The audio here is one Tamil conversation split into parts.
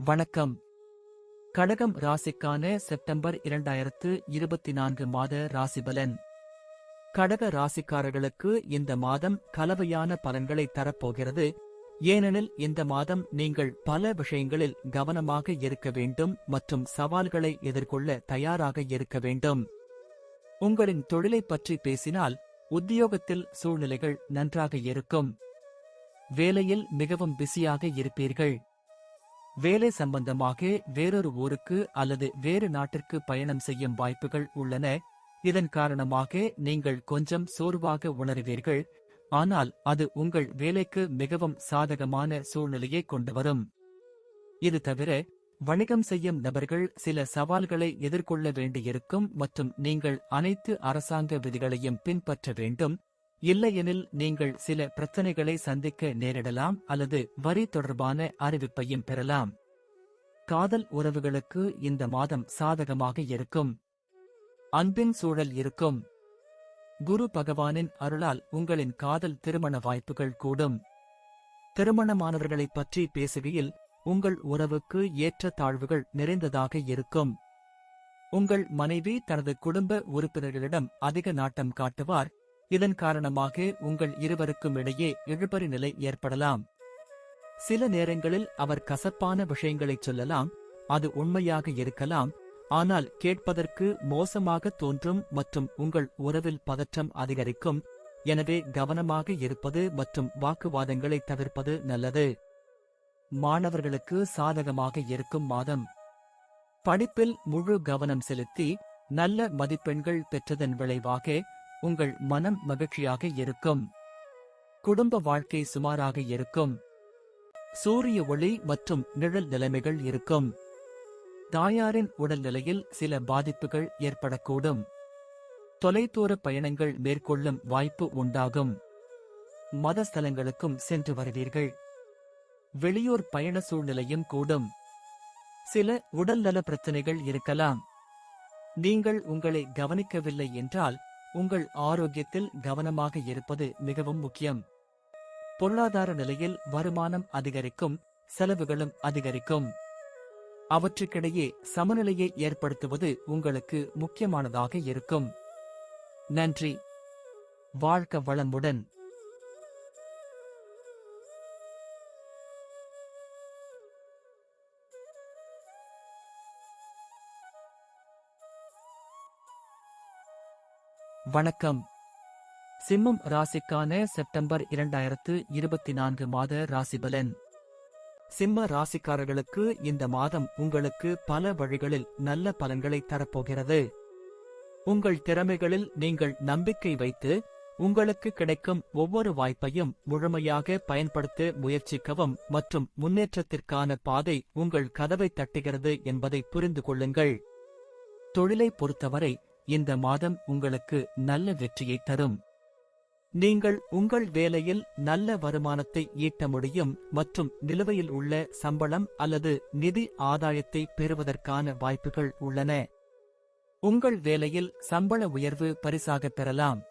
வணக்கம். கடகம் ராசிக்கான செப்டம்பர் 2024 மாத ராசிபலன். கடக ராசிக்காரர்களுக்கு இந்த மாதம் கலவையான பலன்களை தரப்போகிறது. ஏனெனில் இந்த மாதம் நீங்கள் பல விஷயங்களில் கவனமாக இருக்க வேண்டும் மற்றும் சவால்களை எதிர்கொள்ள தயாராக இருக்க வேண்டும். உங்களின் தொழிலைப் பற்றி பேசினால் உத்தியோகத்தில் சூழ்நிலைகள் நன்றாக இருக்கும். வேலையில் மிகவும் பிஸியாக இருப்பீர்கள். வேலை சம்பந்தமாக வேறொரு ஊருக்கு அல்லது வேறு நாட்டிற்கு பயணம் செய்யும் வாய்ப்புகள் உள்ளன. இதன் காரணமாக நீங்கள் கொஞ்சம் சோர்வாக உணர்வீர்கள். ஆனால் அது உங்கள் வேலைக்கு மிகவும் சாதகமான சூழ்நிலையை கொண்டுவரும். இது தவிர வணிகம் செய்யும் நபர்கள் சில சவால்களை எதிர்கொள்ள வேண்டியிருக்கும் மற்றும் நீங்கள் அனைத்து அரசாங்க விதிகளையும் பின்பற்ற வேண்டும். இல்லையெனில் நீங்கள் சில பிரச்சனைகளை சந்திக்க நேரிடலாம் அல்லது வரி தொடர்பான அறிவிப்பையும் பெறலாம். காதல் உறவுகளுக்கு இந்த மாதம் சாதகமாக இருக்கும். அன்பின் சூழல் இருக்கும். குரு பகவானின் அருளால் உங்களின் காதல் திருமண வாய்ப்புகள் கூடும். திருமணமானவர்களைப் பற்றி பேசுகையில் உங்கள் உறவுக்கு ஏற்ற தாழ்வுகள் நிறைந்ததாக இருக்கும். உங்கள் மனைவி தனது குடும்ப உறுப்பினர்களிடம் அதிக நாட்டம் காட்டுவார். இதன் காரணமாக உங்கள் இருவருக்கும் இடையே இழுபறி நிலை ஏற்படலாம். சில நேரங்களில் அவர் கசப்பான விஷயங்களைச் சொல்லலாம். அது உண்மையாக இருக்கலாம், ஆனால் கேட்பதற்கு மோசமாக தோன்றும் மற்றும் உங்கள் உறவில் பதற்றம் அதிகரிக்கும். எனவே கவனமாக இருப்பது மற்றும் வாக்குவாதங்களை தவிர்ப்பது நல்லது. மாணவர்களுக்கு சாதகமாக இருக்கும் மாதம். படிப்பில் முழு கவனம் செலுத்தி நல்ல மதிப்பெண்கள் பெற்றதன் விளைவாக உங்கள் மனம் மகிழ்ச்சியாக இருக்கும். குடும்ப வாழ்க்கை சுமாராக இருக்கும். சூரிய ஒளி மற்றும் நிழல் நிலைமைகள் இருக்கும். தாயாரின் உடல்நிலையில் சில பாதிப்புகள் ஏற்படக்கூடும். தொலைதூர பயணங்கள் மேற்கொள்ளும் வாய்ப்பு உண்டாகும். மத ஸ்தலங்களுக்கும் சென்று வருவீர்கள். வெளியூர் பயண சூழ்நிலையும் கூடும். சில உடல்நல பிரச்சனைகள் இருக்கலாம். நீங்கள் உங்களை கவனிக்கவில்லை என்றால் உங்கள் ஆரோக்கியத்தில் கவனமாக இருப்பது மிகவும் முக்கியம். பொருளாதார நிலையில் வருமானம் அதிகரிக்கும், செலவுகளும் அதிகரிக்கும். அவற்றுக்கிடையே சமநிலையை ஏற்படுத்துவது உங்களுக்கு முக்கியமானதாக இருக்கும். நன்றி. வாழ்க வளமுடன். வணக்கம். சிம்மம் ராசிக்கான செப்டம்பர் 2024 மாத ராசிபலன். சிம்ம ராசிக்காரர்களுக்கு இந்த மாதம் உங்களுக்கு பல வழிகளில் நல்ல பலன்களை தரப்போகிறது. உங்கள் திறமைகளில் நீங்கள் நம்பிக்கை வைத்து உங்களுக்கு கிடைக்கும் ஒவ்வொரு வாய்ப்பையும் முழுமையாக பயன்படுத்த முயற்சிக்கவும் மற்றும் முன்னேற்றத்திற்கான பாதை உங்கள் கதவை தட்டுகிறது என்பதை புரிந்து கொள்ளுங்கள். தொழிலை பொறுத்தவரை இந்த மாதம் உங்களுக்கு நல்ல வெற்றியை தரும். நீங்கள் உங்கள் வேலையில் நல்ல வருமானத்தை ஈட்ட முடியும் மற்றும் நிலுவையில் உள்ள சம்பளம் அல்லது நிதி ஆதாயத்தை பெறுவதற்கான வாய்ப்புகள் உள்ளன. உங்கள் வேலையில் சம்பள உயர்வு பரிசாக பெறலாம்.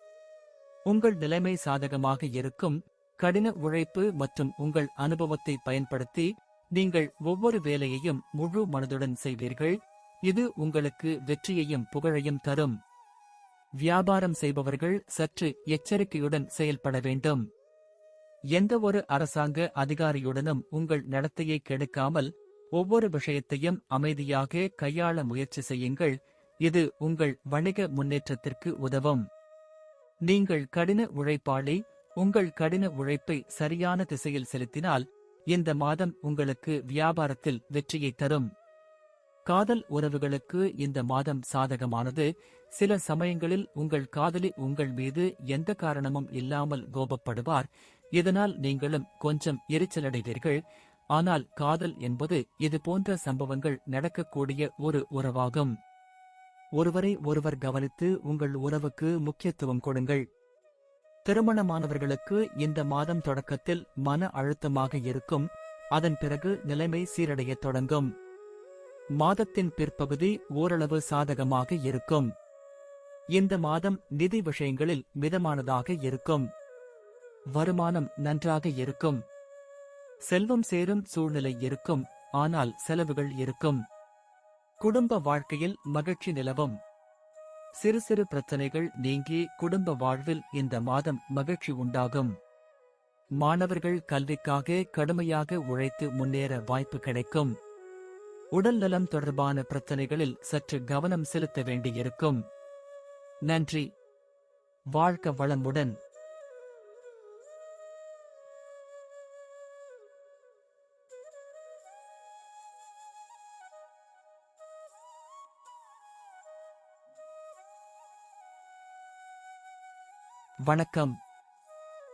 உங்கள் நிலைமை சாதகமாக இருக்கும். கடின உழைப்பு மற்றும் உங்கள் அனுபவத்தை பயன்படுத்தி நீங்கள் ஒவ்வொரு வேலையையும் முழு மனதுடன் செய்வீர்கள். இது உங்களுக்கு வெற்றியையும் புகழையும் தரும். வியாபாரம் செய்பவர்கள் சற்று எச்சரிக்கையுடன் செயல்பட வேண்டும். எந்தவொரு அரசாங்க அதிகாரியுடனும் உங்கள் நடத்தையை கெடுக்காமல் ஒவ்வொரு விஷயத்தையும் அமைதியாக கையாள முயற்சி செய்யுங்கள். இது உங்கள் வணிக முன்னேற்றத்திற்கு உதவும். நீங்கள் கடின உழைப்பாளி. உங்கள் கடின உழைப்பை சரியான திசையில் செலுத்தினால் இந்த மாதம் உங்களுக்கு வியாபாரத்தில் வெற்றியை தரும். காதல் உறவுகளுக்கு இந்த மாதம் சாதகமானது. சில சமயங்களில் உங்கள் காதலி உங்கள் மீது எந்த காரணமும் இல்லாமல் கோபப்படுவார். இதனால் நீங்களும் கொஞ்சம் எரிச்சலடைவீர்கள். ஆனால் காதல் என்பது இது போன்ற சம்பவங்கள் நடக்கக்கூடிய ஒரு உறவாகும். ஒருவரை ஒருவர் கவனித்து உங்கள் உறவுக்கு முக்கியத்துவம் கொடுங்கள். திருமணமானவர்களுக்கு இந்த மாதம் தொடக்கத்தில் மன அழுத்தமாக இருக்கும். அதன் பிறகு நிலைமை சீரடையத் தொடங்கும். மாதத்தின் பிற்பகுதி ஓரளவு சாதகமாக இருக்கும். இந்த மாதம் நிதி விஷயங்களில் மிதமானதாக இருக்கும். வருமானம் நன்றாக இருக்கும். செல்வம் சேரும் சூழ்நிலை இருக்கும். ஆனால் செலவுகள் இருக்கும். குடும்ப வாழ்க்கையில் மகிழ்ச்சி நிலவும். சிறு சிறு பிரச்சனைகள் நீங்கி குடும்ப வாழ்வில் இந்த மாதம் மகிழ்ச்சி உண்டாகும். மாணவர்கள் கல்விக்காக கடுமையாக உழைத்து முன்னேற வாய்ப்பு கிடைக்கும். உடல் நலம் தொடர்பான பிரச்சனைகளில் சற்று கவனம் செலுத்த வேண்டியிருக்கும். நன்றி. வாழ்க வளமுடன். வணக்கம்.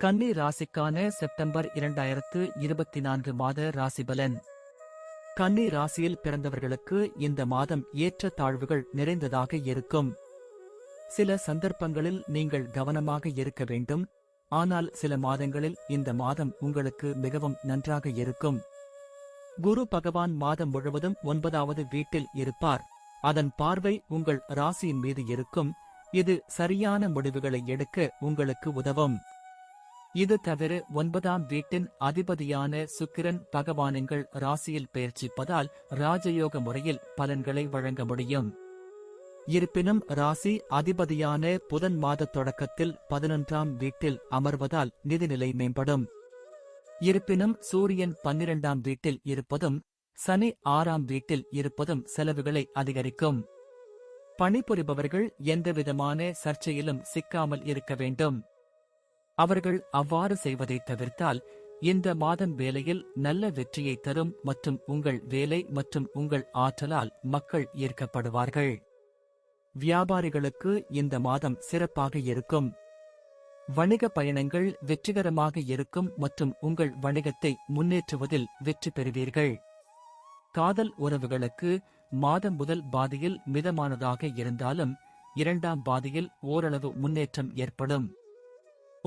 கன்னி ராசிக்கான செப்டம்பர் 2024 மாத ராசிபலன். கன்னி ராசியில் பிறந்தவர்களுக்கு இந்த மாதம் ஏற்ற தாழ்வுகள் நிறைந்ததாக இருக்கும். சில சந்தர்ப்பங்களில் நீங்கள் கவனமாக இருக்க வேண்டும். ஆனால் சில மாதங்களில் இந்த மாதம் உங்களுக்கு மிகவும் நன்றாக இருக்கும். குரு பகவான் மாதம் முழுவதும் 9வது வீட்டில் இருப்பார். அதன் பார்வை உங்கள் ராசியின் மீது இருக்கும். இது சரியான முடிவுகளை எடுக்க உங்களுக்கு உதவும். இது தவிர 9ஆம் வீட்டின் அதிபதியான சுக்கிரன் பகவானுங்கள் ராசியில் பெயர்ச்சிப்பதால் ராஜயோக முறையில் பலன்களை வழங்க முடியும். இருப்பினும் ராசி அதிபதியான புதன் மாத தொடக்கத்தில் 11ஆம் வீட்டில் அமர்வதால் நிதிநிலை மேம்படும். இருப்பினும் சூரியன் 12ஆம் வீட்டில் இருப்பதும் சனி 6ஆம் வீட்டில் இருப்பதும் செலவுகளை அதிகரிக்கும். பணிபுரிபவர்கள் எந்தவிதமான சர்ச்சையிலும் சிக்காமல் இருக்க வேண்டும். அவர்கள் அவ்வாறு செய்வதை தவிர்த்தால் இந்த மாதம் வேலையில் நல்ல வெற்றியை தரும் மற்றும் உங்கள் வேலை மற்றும் உங்கள் ஆற்றலால் மக்கள் ஈர்க்கப்படுவார்கள். வியாபாரிகளுக்கு இந்த மாதம் சிறப்பாக இருக்கும். வணிக பயணங்கள் வெற்றிகரமாக இருக்கும் மற்றும் உங்கள் வணிகத்தை முன்னேற்றுவதில் வெற்றி பெறுவீர்கள். காதல் உறவுகளுக்கு மாதம் முதல் பாதியில் மிதமானதாக இருந்தாலும் 2ஆம் பாதியில் ஓரளவு முன்னேற்றம் ஏற்படும்.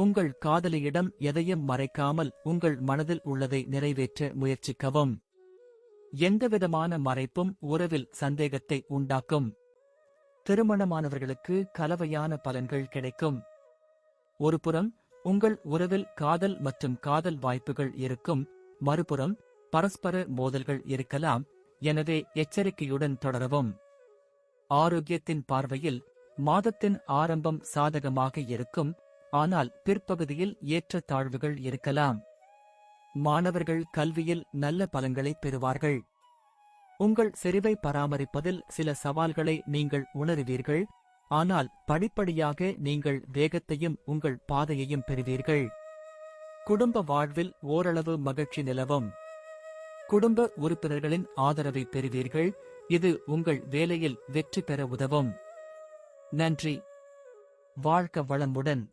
உங்கள் காதலியிடம் எதையும் மறைக்காமல் உங்கள் மனதில் உள்ளதை நிறைவேற்ற முயற்சிக்கவும். எந்தவிதமான மறைப்பும் உறவில் சந்தேகத்தை உண்டாக்கும். திருமணமானவர்களுக்கு கலவையான பலன்கள் கிடைக்கும். ஒருபுறம் உங்கள் உறவில் காதல் மற்றும் காதல் வாய்ப்புகள் இருக்கும். மறுபுறம் பரஸ்பர மோதல்கள் இருக்கலாம். எனவே எச்சரிக்கையுடன் தொடரவும். ஆரோக்கியத்தின் பார்வையில் மாதத்தின் ஆரம்பம் சாதகமாக இருக்கும். ஆனால் பிற்பகுதியில் ஏற்ற தாழ்வுகள் இருக்கலாம். மாணவர்கள் கல்வியில் நல்ல பலன்களை பெறுவார்கள். உங்கள் செறிவை பராமரிப்பதில் சில சவால்களை நீங்கள் உணருவீர்கள். ஆனால் படிப்படியாக நீங்கள் வேகத்தையும் உங்கள் பாதையையும் பெறுவீர்கள். குடும்ப வாழ்வில் ஓரளவு மகிழ்ச்சி நிலவும். குடும்ப உறுப்பினர்களின் ஆதரவை பெறுவீர்கள். இது உங்கள் வேலையில் வெற்றி பெற உதவும். நன்றி. வாழ்க வளமுடன்.